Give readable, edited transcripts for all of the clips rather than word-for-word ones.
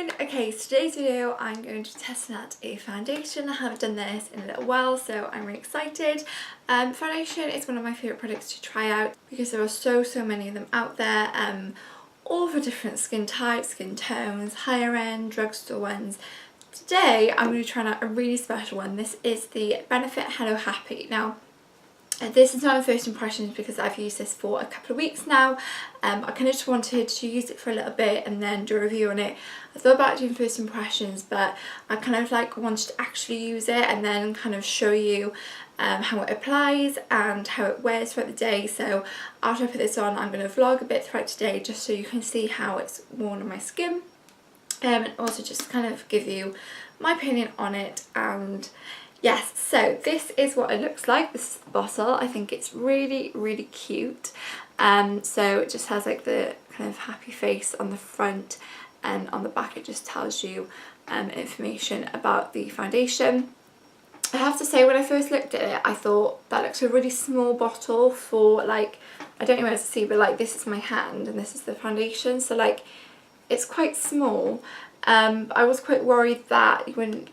afternoon. Okay, so today's video I'm going to be testing out a foundation. I haven't done this in a little while, so I'm really excited. Foundation is one of my favourite products to try out because there are so many of them out there, all for different skin types, skin tones, higher end, drugstore ones. Today I'm going to be trying out a really special one. This is the Benefit Hello Happy. Now, this is my first impressions because I've used this for a couple of weeks now. I kind of just wanted to use it for a little bit and then do a review on it. I thought about doing first impressions, but I kind of wanted to actually use it and then kind of show you how it applies and how it wears throughout the day. So after I put this on, I'm going to vlog a bit throughout today just so you can see how it's worn on my skin, and also just kind of give you my opinion on it. And yes, so this is what it looks like. This is the bottle. I think it's really cute. So it just has the kind of happy face on the front, and on the back it just tells you information about the foundation. I have to say, when I first looked at it, I thought that looks a really small bottle for I don't know where to see, but this is my hand and this is the foundation, so it's quite small. I was quite worried that you wouldn't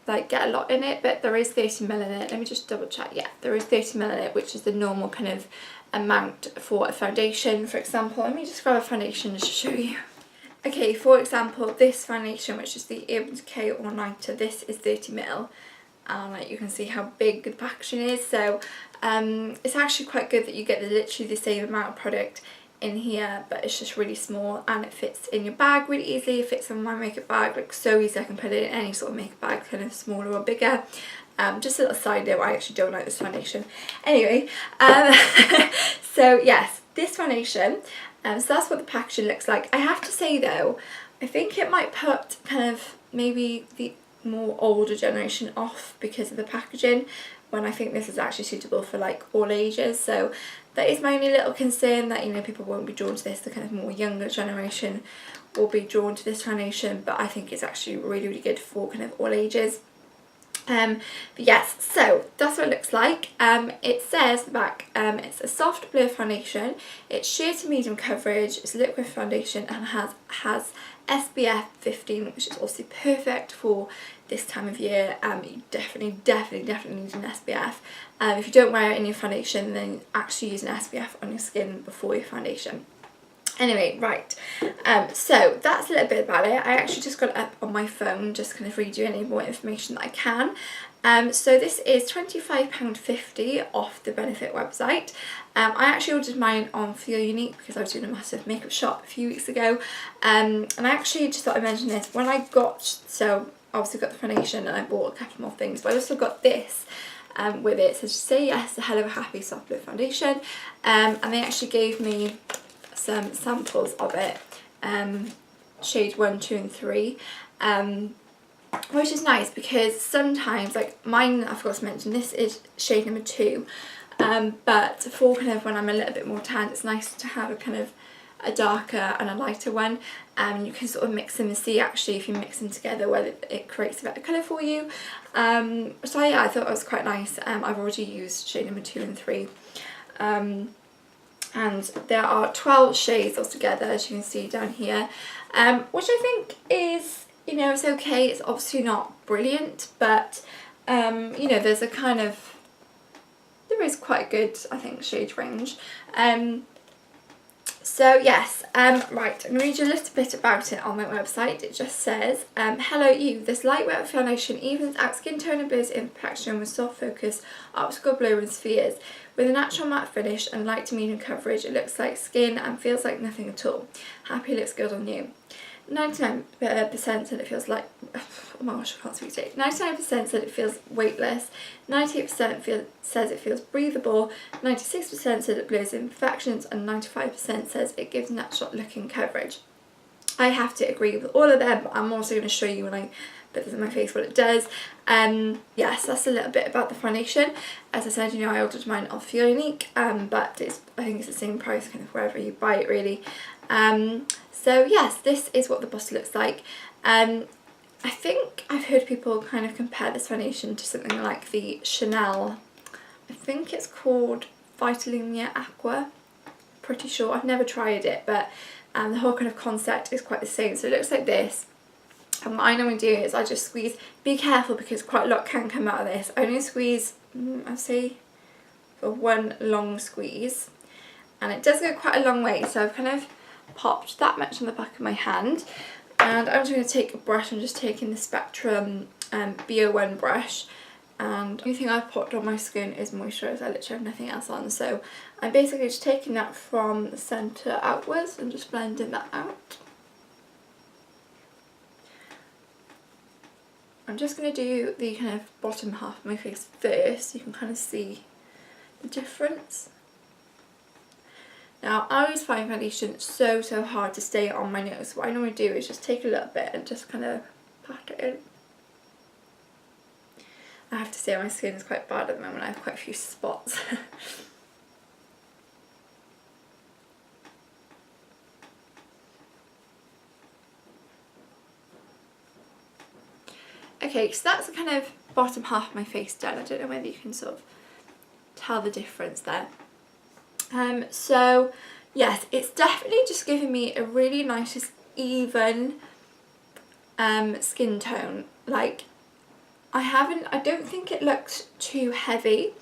get a lot in it, but there is 30ml in it. Let me just double check. Yeah, there is 30ml in it, which is the normal kind of amount for a foundation. For example, let me just grab a foundation just to show you. Okay, for example, this foundation, which is the Urban Decay All Nighter, this is 30ml. You can see how big the packaging is, so it's actually quite good that you get literally the same amount of product in here, but it's just really small and it fits in your bag really easily. It fits in my makeup bag so easy. I can put it in any sort of makeup bag, kind of smaller or bigger. Just a little side note, I actually don't like this foundation. Anyway, so yes, this foundation, so that's what the packaging looks like. I have to say though, I think it might put kind of maybe the more older generation off because of the packaging, when I think this is actually suitable for all ages. So that is my only little concern, that people won't be drawn to this. The kind of more younger generation will be drawn to this foundation, but I think it's actually really good for kind of all ages. But yes, so that's what it looks like. It says at the back, it's a soft blur foundation, it's sheer to medium coverage, it's a liquid foundation, and has SPF 15, which is also perfect for this time of year. You definitely need an SPF. If you don't wear it in your foundation, then actually use an SPF on your skin before your foundation. Anyway, right, so that's a little bit about it. I actually just got it up on my phone, just kind of read you any more information that I can. So this is £25.50 off the Benefit website. I actually ordered mine on Feel Unique because I was doing a massive makeup shop a few weeks ago, and I actually just thought I'd mention this. When I got, so obviously got the foundation and I bought a couple more things, but I also got this with it. So just say yes to Hello Happy Soft Blur Foundation, and they actually gave me some samples of it, shade 1, 2 and 3, which is nice because sometimes, mine, I forgot to mention, this is shade number 2, but for kind of when I'm a little bit more tanned, it's nice to have a kind of a darker and a lighter one. You can sort of mix them and see actually if you mix them together whether it creates a better colour for you. So yeah, I thought it was quite nice. I've already used shade number 2 and 3. And there are 12 shades altogether, as you can see down here, which I think is, it's okay. It's obviously not brilliant, but there's a kind of, there is quite a good, I think, shade range. So yes, right, I'm going to read you a little bit about it on my website. It just says, hello you, this lightweight foundation evens out skin tone and blurs imperfection with soft focus, optical blur and spheres. With a natural matte finish and light to medium coverage, it looks like skin and feels like nothing at all. Happy looks good on you. 99% said it feels like, oh my gosh, I can't speak today. 99% said it feels weightless, 98% says it feels breathable, 96% said it blurs imperfections, and 95% says it gives natural looking coverage. I have to agree with all of them, but I'm also going to show you when I put this in my face what it does. Yes, that's a little bit about the foundation. As I said, I ordered mine off Feel Unique, but I think it's the same price kind of wherever you buy it really. So yes, this is what the bottle looks like. I think I've heard people kind of compare this foundation to something like the Chanel, I think it's called Vitalumia Aqua, pretty sure. I've never tried it, but the whole kind of concept is quite the same. So it looks like this. And what I normally do is I just squeeze, be careful because quite a lot can come out of this. I only squeeze, I'd say for one long squeeze, and it does go quite a long way, so I've kind of popped that much on the back of my hand. And I'm just going to take a brush. I'm just taking the Spectrum BO1 brush, and the only thing I've popped on my skin is moisturiser. I literally have nothing else on, so I'm basically just taking that from the centre outwards and just blending that out. I'm just going to do the kind of bottom half of my face first so you can kind of see the difference. Now, I always find foundation so hard to stay on my nose. So what I normally do is just take a little bit and just kind of pat it in. I have to say my skin is quite bad at the moment. I have quite a few spots. Okay, so that's the kind of bottom half of my face done. I don't know whether you can sort of tell the difference there. So yes, it's definitely just giving me a really nice, even skin tone. Like, I don't think it looks too heavy.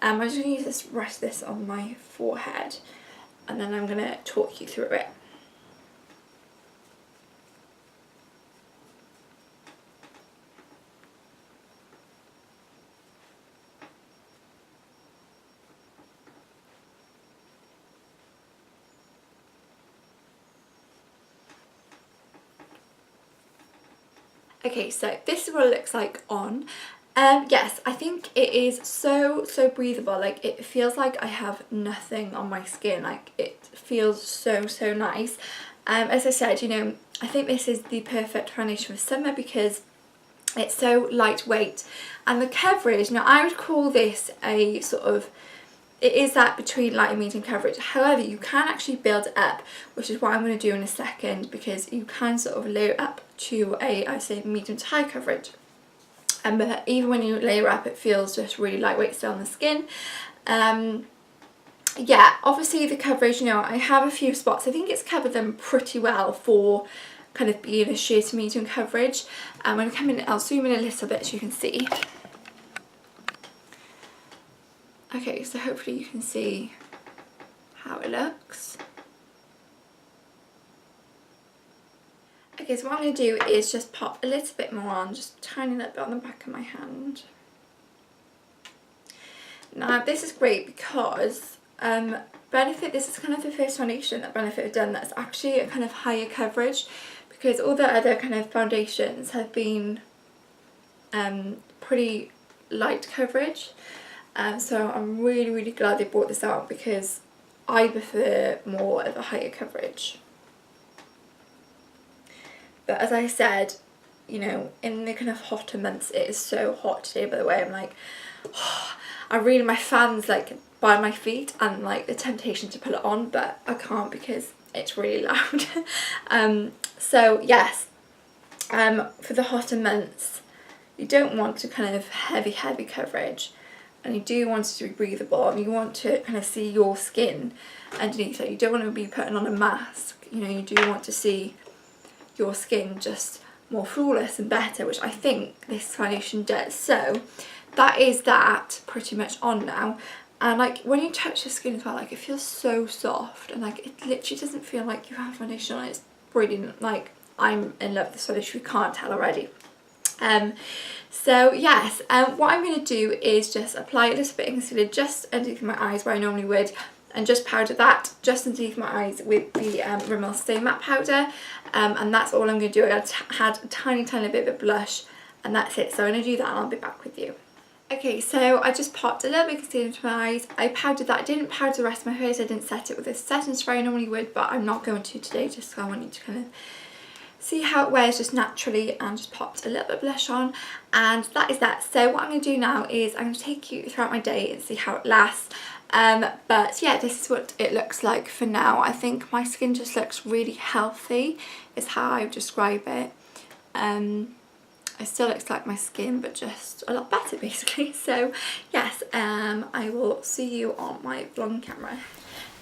I'm just going to use this, rest this on my forehead, and then I'm going to talk you through it. Okay, so this is what it looks like on. Yes, I think it is so breathable. Like, it feels like I have nothing on my skin. Like, it feels so nice. As I said, you know, I think this is the perfect foundation for summer because it's so lightweight, and the coverage, now I would call this a sort of, it is that between light and medium coverage. However, you can actually build it up, which is what I'm going to do in a second, because you can sort of layer up to a, I say, medium to high coverage. But even when you layer up, it feels just really lightweight still on the skin. Yeah, obviously the coverage, you know, I have a few spots. I think it's covered them pretty well for kind of being a sheer to medium coverage. I'm going to come in, I'll zoom in a little bit so you can see. Okay, so hopefully you can see how it looks. Okay, so what I'm going to do is just pop a little bit more on, just a tiny little bit on the back of my hand. Now this is great because Benefit, this is kind of the first foundation that Benefit have done that's actually a kind of higher coverage, because all the other kind of foundations have been pretty light coverage. So I'm really glad they brought this out, because I prefer more of a higher coverage. But as I said, you know, in the kind of hotter months, it is so hot today, by the way. I'm like, oh, I really, my fan's like by my feet, and like the temptation to put it on, but I can't because it's really loud. So yes, for the hotter months, you don't want to kind of heavy coverage, and you do want it to be breathable, and you want to kind of see your skin underneath it. You don't want to be putting on a mask, you know, you do want to see your skin just more flawless and better, which I think this foundation does. So that is that pretty much on now. And like when you touch the skin as well, like it feels so soft, and like it literally doesn't feel like you have foundation on. It's brilliant. Like, I'm in love with this foundation, you can't tell already. So yes, what I'm going to do is just apply a little bit of concealer just underneath my eyes where I normally would, and just powder that just underneath my eyes with the Rimmel Stay Matte Powder, and that's all I'm going to do. I had a tiny bit of a blush, and that's it. So I'm going to do that and I'll be back with you. Okay, so I just popped a little bit of concealer into my eyes. I powdered that. I didn't powder the rest of my face. I didn't set it with a setting spray I normally would, but I'm not going to today, just because I want you to kind of see how it wears just naturally, and just popped a little bit of blush on, and that is that. So what I'm going to do now is I'm going to take you throughout my day and see how it lasts. But yeah, this is what it looks like for now. I think my skin just looks really healthy, is how I would describe it. It still looks like my skin, but just a lot better basically. So yes, I will see you on my vlog camera.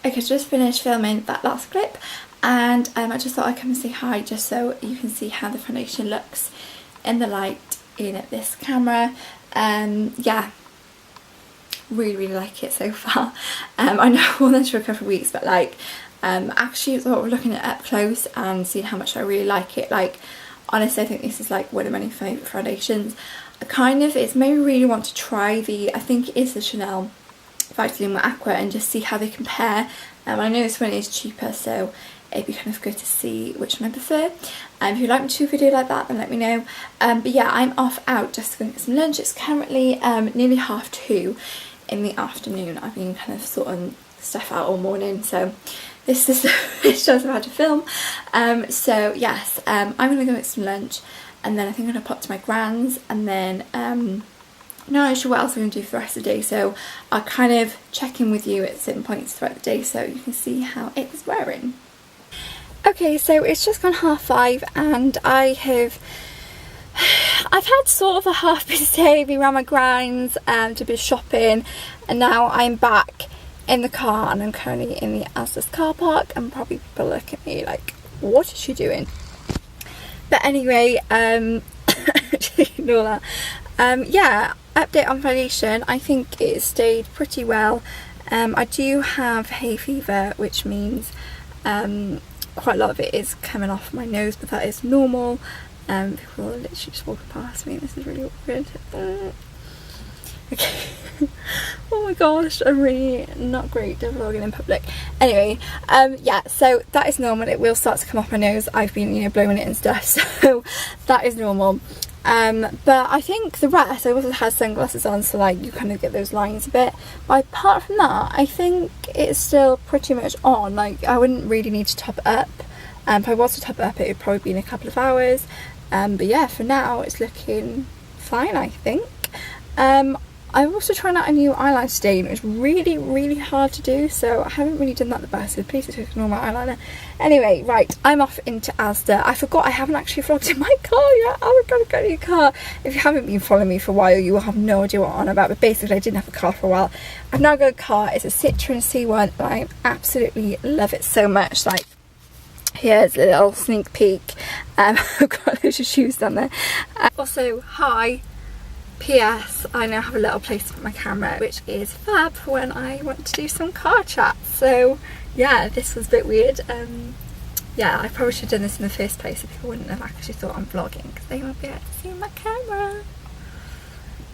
Okay, so just finished filming that last clip, and I just thought I'd come and say hi just so you can see how the foundation looks in the light in this camera. Yeah, really like it so far. I know I've worn this for a couple of weeks, but like actually sort of looking at it up close and seeing how much I really like it, like honestly I think this is like one of my favourite foundations. It's made me really want to try I think it is the Chanel Vitaluma Aqua, and just see how they compare. I know this one is cheaper, so it'd be kind of good to see which one I prefer. If you'd like me to do a video like that, then let me know. But yeah, I'm off out just to go get some lunch. It's currently nearly 2:30 in the afternoon. I've been kind of sorting stuff out all morning, so this is it's just about to film. So yes, I'm gonna go get some lunch, and then I think I'm gonna pop to my grand's, and then not sure what else I'm going to do for the rest of the day, so I'll kind of check in with you at certain points throughout the day so you can see how it is wearing. Okay, so it's just gone 5:30 and I've had sort of a half busy day, been around my grinds, to a bit of shopping, and now I'm back in the car and I'm currently in the Asda's car park, and probably people look at me like, what is she doing? But anyway, ignore that. Yeah, update on foundation. I think it stayed pretty well. I do have hay fever, which means quite a lot of it is coming off my nose, but that is normal. People are literally just walking past me. This is really awkward. Okay. Oh my gosh, I'm really not great at vlogging in public. Anyway, yeah, so that is normal. It will start to come off my nose. I've been, you know, blowing it and stuff, so that is normal. But I think the rest, I also had sunglasses on, so like you kind of get those lines a bit. But apart from that, I think it's still pretty much on. Like I wouldn't really need to top it up. If I was to top it up, it would probably be in a couple of hours. But yeah, for now it's looking fine, I think. I'm also trying out a new eyeliner today, and it was really hard to do, so I haven't really done that the best, so please just ignore my eyeliner. Anyway, right, I'm off into Asda. I forgot I haven't actually vlogged in my car yet. Oh my god, I've got a new car. If you haven't been following me for a while, you will have no idea what I'm on about, but basically I didn't have a car for a while. I've now got a car. It's a Citroen C1, and I absolutely love it so much. Like, here's a little sneak peek. I've got loads of shoes down there. Also, hi. PS, I now have a little place to put my camera, which is fab for when I want to do some car chats. So yeah, this was a bit weird. Yeah, I probably should have done this in the first place so people wouldn't have actually thought I'm vlogging, because they won't be able to see my camera.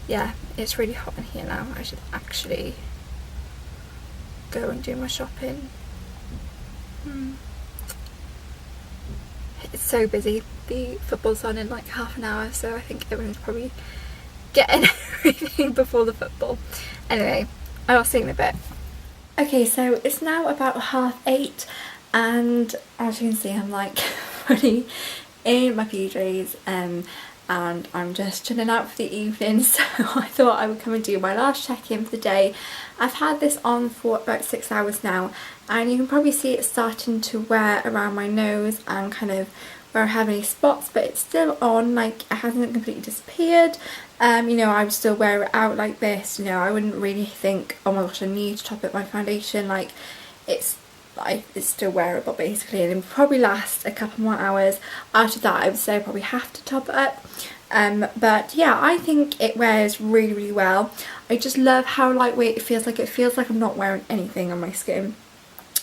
Yeah, it's really hot in here now. I should actually go and do my shopping. It's so busy. The football's on in like half an hour, so I think everyone's probably getting everything before the football. Anyway, I'll see you in a bit. Okay, so it's now about 8:30, and as you can see, I'm like fully in my PJs, and I'm just chilling out for the evening, so I thought I would come and do my last check-in for the day. I've had this on for about 6 hours now, and you can probably see it starting to wear around my nose and kind of where I have any spots, but it's still on, like it hasn't completely disappeared. You know, I would still wear it out like this. You know, I wouldn't really think, oh my gosh, I need to top up my foundation. Like it's still wearable basically, and it would probably last a couple more hours. After that, I would say I probably have to top it up. But yeah, I think it wears really well. I just love how lightweight it feels. Like it feels like I'm not wearing anything on my skin,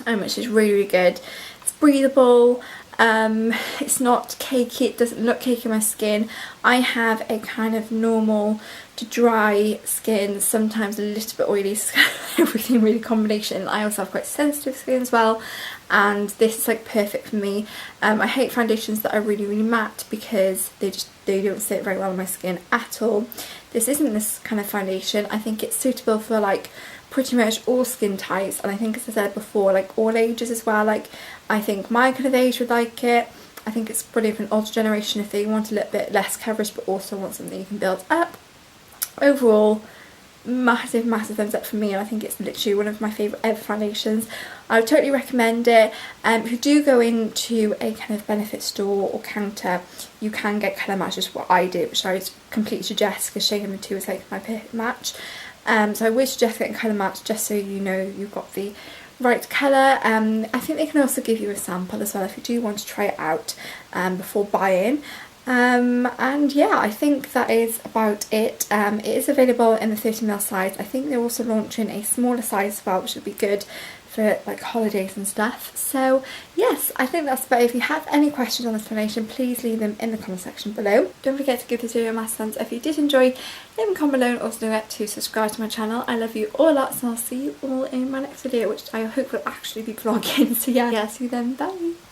which is really good. It's breathable. It's not cakey, it doesn't look cakey on my skin. I have a kind of normal to dry skin, sometimes a little bit oily, so everything really combination. I also have quite sensitive skin as well, and this is like perfect for me. I hate foundations that are really matte, because they don't sit very well on my skin at all. This isn't this kind of foundation. I think it's suitable for like pretty much all skin types, and I think, as I said before, like all ages as well. Like I think my kind of age would like it. I think it's brilliant for an older generation if they want a little bit less coverage but also want something you can build up. Overall, massive thumbs up for me, and I think it's literally one of my favourite ever foundations. I would totally recommend it. If you do go into a kind of Benefit store or counter, you can get colour match, just what I did, which I would completely suggest, because shade number 2 is like my perfect match. So I would suggest getting colour match, just so you know you've got the right colour. I think they can also give you a sample as well if you do want to try it out before buying. And yeah, I think that is about it. It is available in the 30ml size. I think they're also launching a smaller size as well, which would be good for like holidays and stuff. So yes, I think that's about it. If you have any questions on this foundation, please leave them in the comment section below. Don't forget to give this video a massive thumbs up if you did enjoy. Leave a comment below, and also don't forget to subscribe to my channel. I love you all lots, and I'll see you all in my next video, which I hope will actually be vlogging. So yeah, see you then, bye.